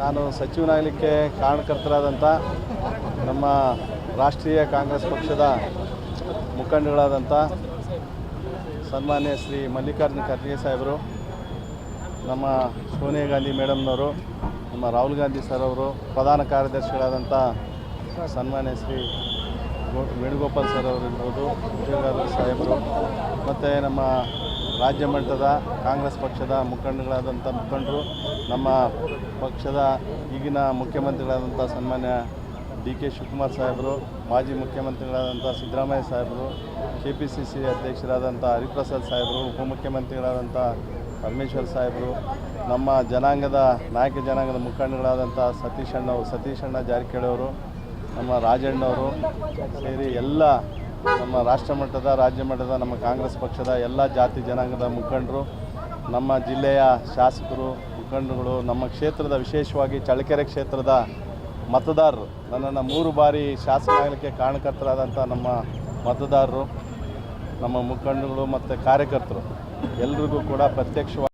ನಾನು ಸಚಿವನಾಗಲಿಕ್ಕೆ ಕಾರಣಕರ್ತರಾದಂಥ ನಮ್ಮ ರಾಷ್ಟ್ರೀಯ ಕಾಂಗ್ರೆಸ್ ಪಕ್ಷದ ಮುಖಂಡಗಳಾದಂಥ ಸನ್ಮಾನ್ಯ ಶ್ರೀ ಮಲ್ಲಿಕಾರ್ಜುನ ಖರ್ಗೆ ಸಾಹೇಬರು, ನಮ್ಮ ಸೋನಿಯಾ ಗಾಂಧಿ ಮೇಡಮ್ನವರು, ನಮ್ಮ ರಾಹುಲ್ ಗಾಂಧಿ ಸರ್ ಅವರು, ಪ್ರಧಾನ ಕಾರ್ಯದರ್ಶಿಗಳಾದಂಥ ಸನ್ಮಾನ್ಯ ಶ್ರೀ ವೇಣುಗೋಪಾಲ್ ಸರ್ ಅವರು ಇರ್ಬೋದು, ಉದ್ಯೋಗ ಸಾಹೇಬರು, ಮತ್ತು ನಮ್ಮ ರಾಜ್ಯ ಮಟ್ಟದ ಕಾಂಗ್ರೆಸ್ ಪಕ್ಷದ ಮುಖಂಡರು, ನಮ್ಮ ಪಕ್ಷದ ಈಗಿನ ಮುಖ್ಯಮಂತ್ರಿಗಳಾದಂಥ ಸನ್ಮಾನ್ಯ DK ಶಿವಕುಮಾರ್ ಸಾಹೇಬರು, ಮಾಜಿ ಮುಖ್ಯಮಂತ್ರಿಗಳಾದಂಥ ಸಿದ್ದರಾಮಯ್ಯ ಸಾಹೇಬರು, KPCC ಅಧ್ಯಕ್ಷರಾದಂಥ ಹರಿಪ್ರಸಾದ್ ಸಾಹೇಬರು, ಉಪಮುಖ್ಯಮಂತ್ರಿಗಳಾದಂಥ ಪರಮೇಶ್ವರ್ ಸಾಹೇಬರು, ನಮ್ಮ ನಾಯಕ ಜನಾಂಗದ ಮುಖಂಡಗಳಾದಂಥ ಸತೀಶಣ್ಣ ಜಾರಕಿಹೊಳಿ ಅವರು, ನಮ್ಮ ರಾಜಣ್ಣವರು ಸೇರಿ ಎಲ್ಲ ನಮ್ಮ ರಾಷ್ಟ್ರ ಮಟ್ಟದ ರಾಜ್ಯ ಮಟ್ಟದ ನಮ್ಮ ಕಾಂಗ್ರೆಸ್ ಪಕ್ಷದ ಎಲ್ಲ ಜಾತಿ ಜನಾಂಗದ ಮುಖಂಡರು, ನಮ್ಮ ಜಿಲ್ಲೆಯ ಶಾಸಕರು, ಮುಖಂಡರುಗಳು, ನಮ್ಮ ಕ್ಷೇತ್ರದ ವಿಶೇಷವಾಗಿ ಚಳ್ಳಕೆರೆ ಕ್ಷೇತ್ರದ ಮತದಾರರು, ನನ್ನನ್ನು 3 ಬಾರಿ ಶಾಸಕನಾಗಲಿಕ್ಕೆ ಕಾರಣಕರ್ತರಾದಂಥ ನಮ್ಮ ಮತದಾರರು, ನಮ್ಮ ಮುಖಂಡರುಗಳು ಮತ್ತು ಕಾರ್ಯಕರ್ತರು ಎಲ್ರಿಗೂ ಕೂಡ ಪ್ರತ್ಯಕ್ಷವಾಗಿ